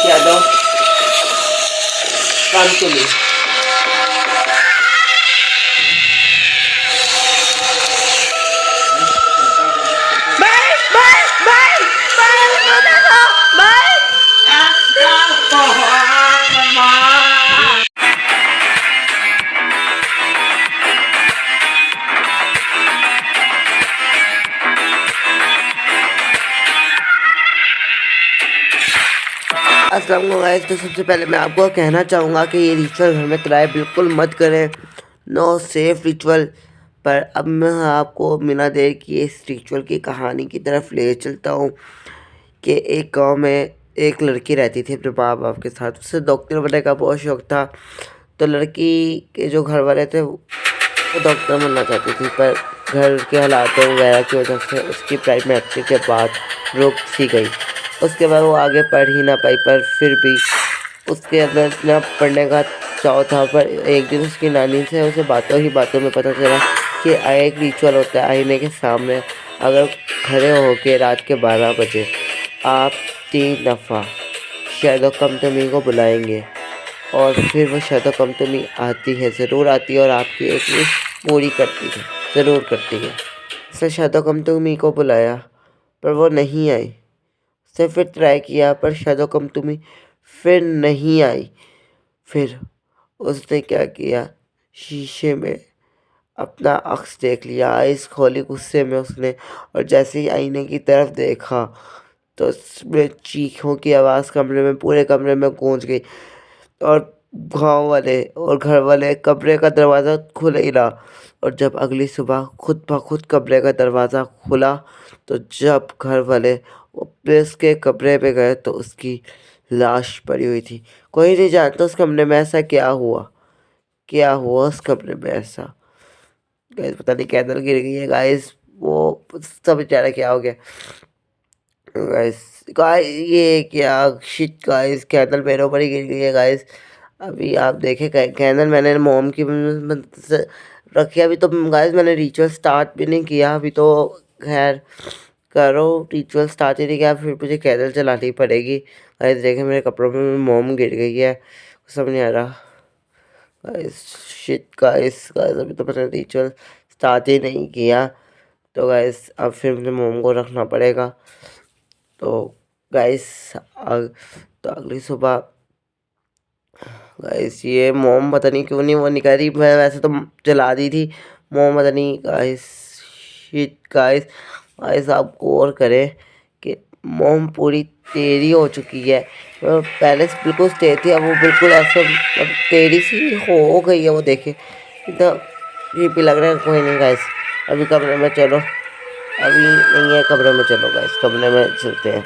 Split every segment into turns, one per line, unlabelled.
यादव काम to me. अस्सलाम वालेकुम गाइस। तो सबसे पहले मैं आपको कहना चाहूँगा कि ये रिचुअल घर में ट्राई बिल्कुल मत करें, नो सेफ रिचुअल। पर अब मैं आपको बिना देर किए इस रिचुअल की कहानी की तरफ ले चलता हूँ कि एक गांव में एक लड़की रहती थी अपने माँ बाप के साथ। उसे डॉक्टर बनने का बहुत शौक था। तो लड़की के जो घर वाले थे वो डॉक्टर बनना चाहती थी, पर घर के हालातों वगैरह की वजह से उसकी प्राइमरी के बाद रुक सी गई। उसके बाद वो आगे पढ़ ही ना पाई, पर फिर भी उसके अंदर इतना पढ़ने का चाव था। पर एक दिन उसकी नानी से उसे बातों ही बातों में पता चला कि एक रिचुअल होता है, आईने के सामने अगर खड़े होकर रात के 12 बजे आप 3 दफ़ा शैडो कम तुमी को बुलाएंगे और फिर वो शैडो कम तुमी आती है, ज़रूर आती है और आपकी एक विश पूरी करती है, ज़रूर करती है। उसने शैडो कम तुमी को बुलाया पर वो नहीं आई। उसने फिर ट्राई किया पर शैडो कम तुमी फिर नहीं आई। फिर उसने क्या किया, शीशे में अपना अक्स देख लिया, आइस खोली गुस्से में उसने, और जैसे ही आईने की तरफ देखा तो उसमें चीखों की आवाज़ कमरे में, पूरे कमरे में गूंज गई। और गांव वाले और घर वाले कमरे का दरवाज़ा खुला ही रहा। और जब अगली सुबह खुद ब खुद कमरे का दरवाज़ा खुला तो जब घर वाले प्रेस के कमरे पे गए तो उसकी लाश पड़ी हुई थी। कोई नहीं जानता उस कमरे में ऐसा क्या हुआ उस कमरे में ऐसा। गाइस पता नहीं कैंडल गिर गई है गाइस, वो सब बेचारा क्या हो गया गाइस। गाइस ये क्या शिट गाइस, कैंडल मेरे ऊपर ही गिर गई है गाइस। अभी आप देखें कैंडल मैंने मोम की मदद से रखी अभी तो गाइस, मैंने रिचुअल स्टार्ट भी नहीं किया अभी तो। खैर करो, रिचुअल स्टार्ट ही नहीं किया फिर मुझे कैंडल जलानी पड़ेगी। गाइस देखें मेरे कपड़ों में मोम गिर गई है, समझ नहीं आ रहा गाइस। शिट गाइस अभी तो मैंने रिचुअल स्टार्ट ही नहीं किया। तो गाइस अब फिर मुझे मोम को रखना पड़ेगा। तो गाइस तो अगली सुबह गाइस ये मोम पता नहीं क्यों नहीं वो निकल रही, मैं वैसे तो जला दी थी मोम, पता नहीं गाइस। शिट गाइस गाइस आप गौर करें कि मोम पूरी टेढ़ी हो चुकी है। पहले से बिल्कुल स्ट्रेट थी, अब वो बिल्कुल ऐसे मतलब टेढ़ी सी हो गई है। वो देखे इतना क्रीपी लग रहा है। कोई नहीं गाइस, अभी कमरे में चलो, अभी नहीं है कमरे में, चलो गाइस कमरे में चलते हैं।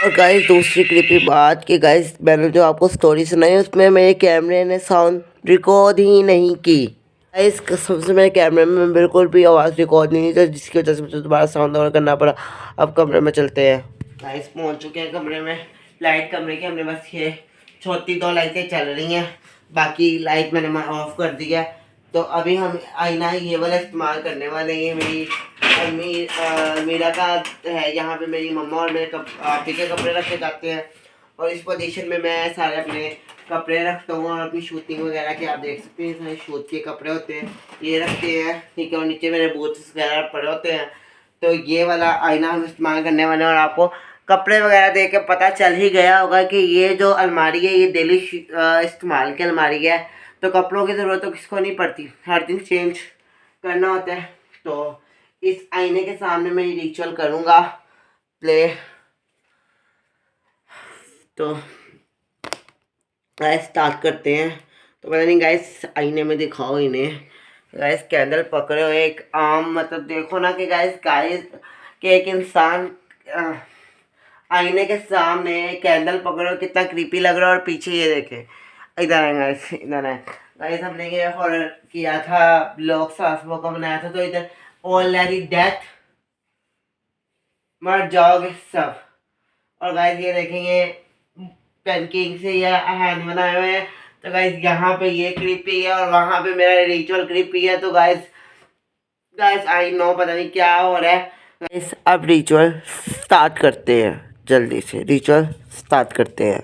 और गाइस दूसरी क्रीपी बात कि गाइस मैंने जो आपको स्टोरी सुनाई उसमें मेरे कैमरे ने साउंड रिकॉर्ड ही नहीं की। गाइस कसम से मेरे कैमरे में बिल्कुल भी आवाज़ रिकॉर्ड नहीं थी, जिसकी वजह से मुझे दोबारा साउंड ऑन करना पड़ा। अब कमरे में चलते हैं। गाइस पहुंच चुके हैं कमरे में। लाइट कमरे की हमने बस ये छोटी 2 लाइटें चल रही हैं, बाकी लाइट मैंने ऑफ कर दी है। तो अभी हम आईना ये वाला इस्तेमाल करने वाले हैं। मेरी अलमीरा का है, यहाँ पे मेरी मम्मा और मेरे आपी के कपड़े रखे जाते हैं और इस पोजीशन में मैं सारे अपने कपड़े रखता हूँ। और अपनी शूटिंग वगैरह के आप देख सकते हैं, सारे शूट के कपड़े होते हैं, ये रखते हैं ठीक है। और नीचे मेरे बूट्स वगैरह पड़े होते हैं। तो ये वाला आईना हम इस्तेमाल करने वाले हैं। और आपको कपड़े वगैरह देख के पता चल ही गया होगा कि ये जो अलमारी है ये डेली इस्तेमाल की अलमारी है। तो कपड़ों की ज़रूरत तो किसको नहीं पड़ती, हर दिन चेंज करना होता है। तो इस आईने के सामने मैं रिचुअल करूँगा प्ले। तो गाइस स्टार्ट करते हैं। तो पता नहीं गाइस आईने में दिखाओ इन्हें। गाइस कैंडल पकड़े हुए एक आम, मतलब देखो ना कि गाइस कि एक इंसान आईने के सामने कैंडल पकड़ो, कितना क्रीपी लग रहा है। और पीछे ये देखे, इधर है गाइस, इधर है गाइस। हमने ये हॉरर किया था, ब्लॉग सासुओं का बनाया था। तो इधर ऑलरेडी डेथ, मर जाओगे सब। और गाइस ये देखेंगे पेंटिंग से ये हैंड बनाए हुए हैं। तो गाइस यहाँ पे ये क्रीपी है और वहाँ पे मेरा रिचुअल क्रीपी है। तो गाइस आई नो पता नहीं क्या हो रहा है गाइस। अब रिचुअल स्टार्ट करते हैं, जल्दी से रिचुअल स्टार्ट करते हैं।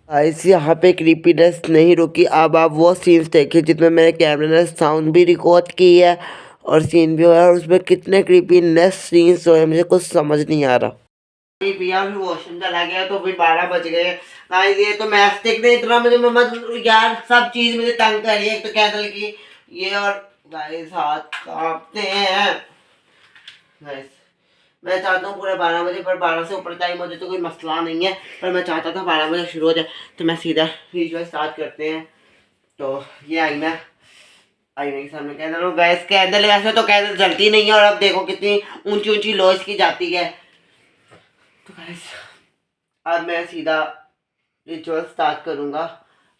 गाइस यहाँ पे क्रीपीनेस नहीं रुकी। अब आप वो सीन्स देखिए जिसमें मैंने कैमरे ने साउंड भी रिकॉर्ड की है और सीन भी हुआ है, और उसमें कितने क्रीपीनेस सीन्स हुए मुझे कुछ समझ नहीं आ रहा। भैया फिर वॉशरूम चला गया तो फिर 12 बज गए। गाइस ये तो मैच देखने इतना मुझे मतलब यार सब चीज मुझे तंग कर रही है। एक तो कैंडल की ये, और गाइस हाथ कांपते हैं। गाइस मैं चाहता हूँ पूरे 12 बजे, पर 12 से ऊपर टाइम हो जाए तो कोई मसला नहीं है, पर मैं चाहता था 12 बजे शुरू हो जाए। तो मैं सीधा रिचुअल स्टार्ट करते हैं। तो ये आईना, आईने के सामने कैंडल, और गैस कैंडल वैसे तो कैंडल जलती नहीं है, और अब देखो कितनी ऊंची ऊंची लो इसकी जाती है। तो गैस अब मैं सीधा रिचुअल स्टार्ट करूँगा।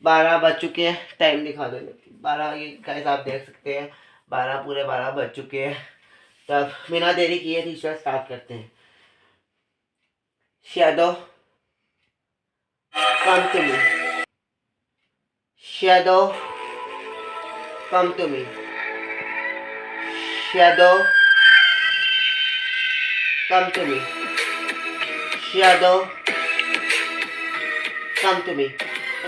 12 बज चुके हैं, टाइम दिखा दो 12, ये गैस आप देख सकते हैं 12 पूरे 12 बज चुके हैं। तब बिना देरी किए रिचुअल स्टार्ट करते हैं। Shadow come to me, shadow come to me, shadow come to me, shadow come to me.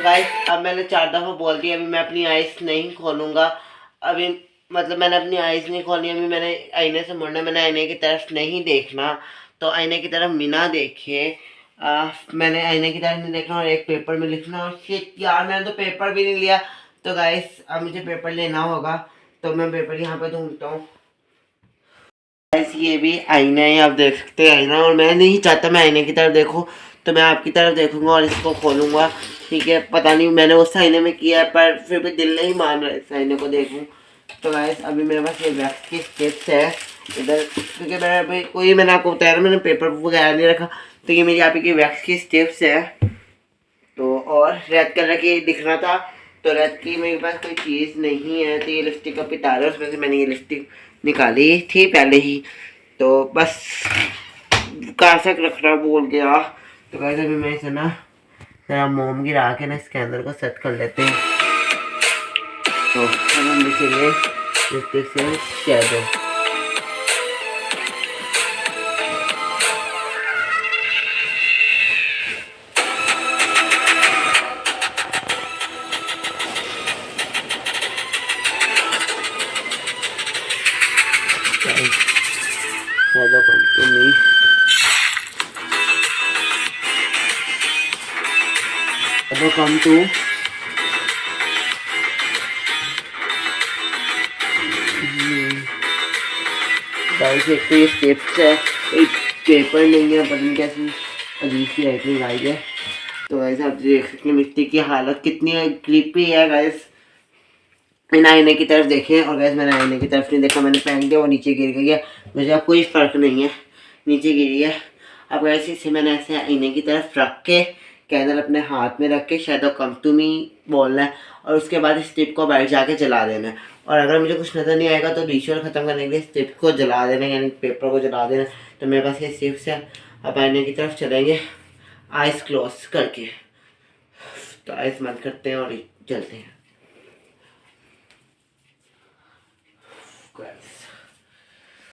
Guys अब मैंने 4 दफ़ा बोल दिया, अभी मैं अपनी आइज़ नहीं खोलूँगा। अभी मतलब मैंने अपनी आइज़ नहीं खोलनी, अभी मैंने आईने से मुड़ना, मैंने आईने की तरफ नहीं देखना। तो आईने की तरफ बिना देखे मैंने आईने की तरफ नहीं देखना और एक पेपर में लिखना। और शिट यार मैंने तो पेपर भी नहीं लिया। तो गाइस अब मुझे पेपर लेना होगा, तो मैं पेपर यहाँ पे ढूंढता हूँ। गाइस ये भी आईना है, आप देख सकते हैं आईना, और मैं नहीं चाहता मैं आईने की तरफ देखूँ, तो मैं आपकी तरफ देखूंगा और इसको खोलूंगा। ठीक है, पता नहीं मैंने उस आईने में किया है, पर फिर भी दिल नहीं मान रहा इस आईने को देखूं। तो गाइस अभी मेरे पास ये वैक्स की स्ट्रिप्स है इधर, क्योंकि मैंने अभी कोई मैंने आपको बताया ना मैंने पेपर वगैरह नहीं रखा। तो ये मेरी यहाँ पे की वैक्स की स्ट्रिप्स है। तो और रेड कलर की दिखना था, तो रेड की मेरे पास कोई चीज़ नहीं है। तो ये लिपस्टिक का पिटारा, उसमें से मैंने ये लिपस्टिक निकाली थी पहले ही, तो बस कासक रखना भूल गया। तो वैसे भी मैं इसे ना जरा मोम गिरा के ना इसके अंदर को सेट कर लेते हैं। तो हम लिखेंगे लिपस्टिक से shadow. Shadow company come to guys एक तो ये स्टेप्स है, एक पेपर नहीं है, पता नहीं कैसी अजीब सी राइटिंग आई है। तो गाइस आप देख सकते हैं मिट्टी की हालत कितनी है, क्रीपी है गाइस। मैंने आईने की तरफ देखे और गाइस मैंने आईने की तरफ नहीं देखा, मैंने फेंक दिया वो नीचे गिर गई है। मुझे अब कोई फ़र्क नहीं है, नीचे गिरी है। अब गाइस इसे मैंने ऐसे आईने की तरफ रख के कैंडल अपने हाथ में रख के शैडो कम टू मी बोलना है, और उसके बाद इस टिप को बैठ जाके जला देना है। और अगर मुझे कुछ नज़र नहीं आएगा तो रिचुअल ख़त्म करने के लिए इस टिप को जला देना है, यानी पेपर को जला देना है। तो मेरे पास ये टिप्स है। अब आईने की तरफ चलेंगे आइज़ क्लोज करके। तो आइज़ बंद करते हैं और चलते हैं।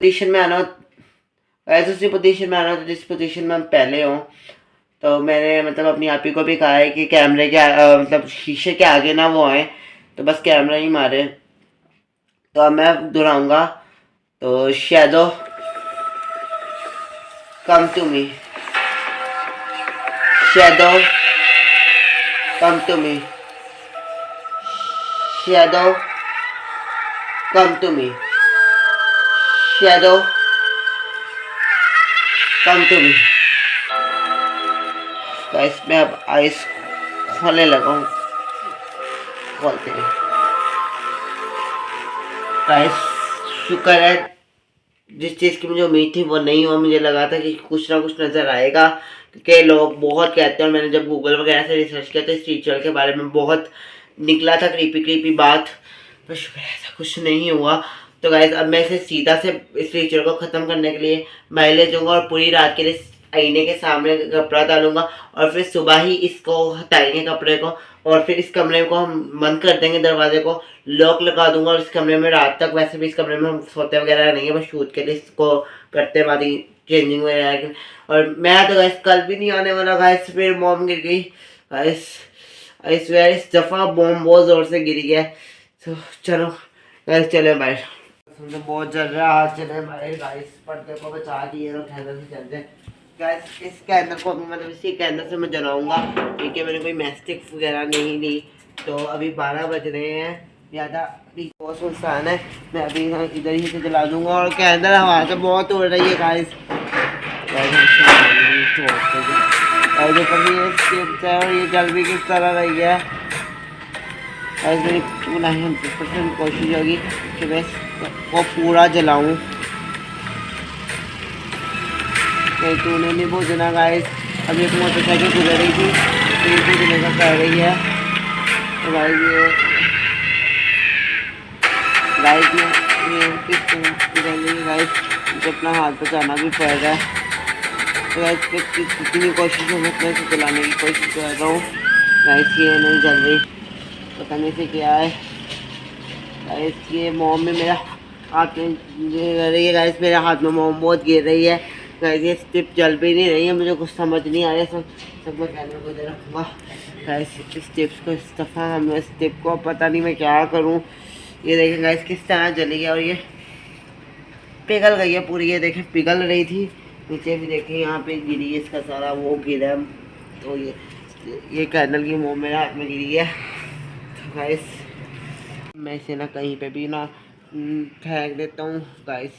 पोजीशन में आना, ऐसे उसी पोजीशन में आना तो जिस पोजीशन में हम पहले हों। तो मैंने मतलब अपनी आप ही को भी कहा है कि कैमरे के मतलब शीशे के आगे ना वो आए, तो बस कैमरा ही मारे। तो अब मैं दोहराऊंगा, तो shadow come to me, shadow come to me, shadow come to me, shadow come to me. Guys मैं अब आइस खोलने लगा हूँ, खोलते हैं। गाइस शुक्र है जिस चीज़ की मुझे उम्मीद थी वो नहीं हुआ। मुझे लगा था कि कुछ ना कुछ नज़र आएगा, क्योंकि लोग बहुत कहते हैं, और मैंने जब गूगल वगैरह से रिसर्च किया तो इस रिचुअल के बारे में बहुत निकला था क्रीपी क्रीपी बात, पर शुक्र है ऐसा कुछ नहीं हुआ। तो गाइस अब मैं इसे सीधा से इस रिचुअल को ख़त्म करने के लिए बाहर जाऊँगा और पूरी रात के लिए आईने के सामने कपड़ा डालूंगा, और फिर सुबह ही इसको हटाएंगे कपड़े को, और फिर इस कमरे को हम बंद कर देंगे, दरवाजे को लॉक लगा दूंगा। और इस कमरे में रात तक, वैसे भी इस कमरे में हम सोते वगैरह नहीं है, बस शूट के लिए इसको करते हमारी चेंजिंग वगैरह। और मैं तो गैस कल भी नहीं आने वाला गाइस, फिर मॉम गिर गई गाइस। आई स्वेयर इस दफ़ा बॉम्ब बहुत ज़ोर से गिरी है। तो चलो गाइस चले बाहर। मुझे बहुत जल रहा है, चले बाहर गाइस। पर्दे को बचा दिए तो कैंडल से चलते गाइस। इस कैंडल को मतलब इसी कैंडल से मैं जलाऊंगा क्योंकि मैंने कोई मैस्टिक वगैरह नहीं ली। तो अभी 12 बज रहे हैं, ज़्यादा अभी बहुत सुनसान है। मैं अभी इधर ही से जला दूंगा और कैंडल हवा से बहुत उड़ रही है गाइस। और ये जल भी किस तरह रही है। आज मेरी पूरा 100% कोशिश होगी कि मैं इसको पूरा जलाऊं। नहीं तूने नहीं पूछना गाइस। अभी एक मोटरसाइकिल गुजर रही थी तो ये पूछने का कर रही है। तो गाइस ये किस तरह गाइस मुझे अपना हाथ बचाना भी पड़ रहा है। तो गाइस कितनी कोशिश हो सकता है इसे जलाने की कोशिश कर रहा हूँ गाइस। ये नहीं जल रही, पता नहीं से क्या है गाइस। ये मोम में मेरा हाथ में गिर रही है गाइस। मेरे हाथ में मोम बहुत गिर रही है गाइस। ये स्टिप जल भी नहीं रही है, मुझे कुछ समझ नहीं आ रहा है। सब मैं कैमरे को दे रखूँगा गाइस। इस टिप्स को इस दफ़ा हम इस टिप को पता नहीं मैं क्या करूँ। ये देखें गाइस किस तरह जली है और ये पिघल गई है पूरी। ये देखें पिघल रही थी, नीचे भी देखें यहाँ पे गिरी है, इसका सारा वो गिरा। तो ये कैंडल की मोम मेरे हाथ में गिरी है। तो गाइस मैं इसे ना कहीं पे भी ना फेंक देता हूँ गाइस।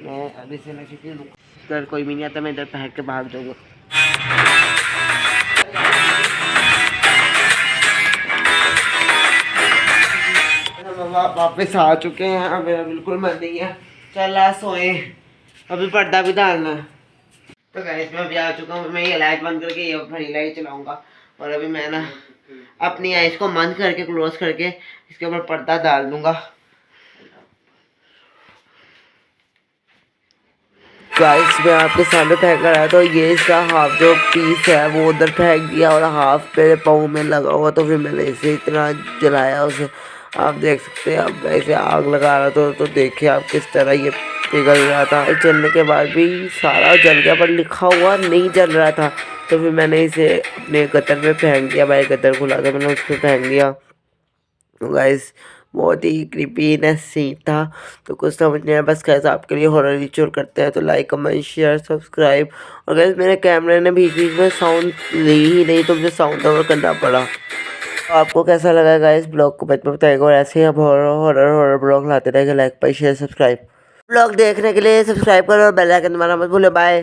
मैं अभी से ना किसी अगर कोई भी नहीं आता मैं इधर फेंक के भाग जाऊँगा। वापस आ चुके हैं, मेरा बिल्कुल मन नहीं है। चल आ सोए, अभी पर्दा भी डालना है। तो गाइस मैं अभी आ चुका हूँ। मैं ये लाइट बंद करके ये बड़ी लाइट चलाऊंगा और अभी मैं ना अपनी आइज को बंद करके क्लोज करके इसके ऊपर पर्दा डाल दूंगा। गाइस मैं आपके सामने फेंक रहा तो ये इसका हाफ जो पीस है वो उधर फेंक दिया और हाफ मेरे पाँव में लगा हुआ। तो फिर मैंने इसे इतना जलाया उसे, आप देख सकते हैं। अब ऐसे आग लगा रहा तो देखिए आप किस तरह ये पिघल रहा था। जलने के बाद भी सारा जल गया पर लिखा हुआ नहीं जल रहा था। तो फिर मैंने इसे अपने गटर में फेंक दिया, भाई गटर खुला था मैंने उस पर फेंक दिया। गाइस बहुत ही क्रीपीनेस सीन था। तो कुछ समझ नहीं आया, बस कैसे आपके लिए हॉरर रिचुअल करते हैं। तो लाइक कमेंट शेयर सब्सक्राइब। और गाइस मेरे कैमरे ने बीच बीच में साउंड ली ही नहीं तो मुझे साउंड ओवर करना पड़ा। तो आपको कैसा लगा गाइस ब्लॉग को बच में बताएगा और ऐसे ही अब हॉरर ब्लॉग लाते रहेंगे। Like share subscribe. ब्लॉग देखने के लिए सब्सक्राइब करो और बेल आइकन दबाना मत भूलो। बाय।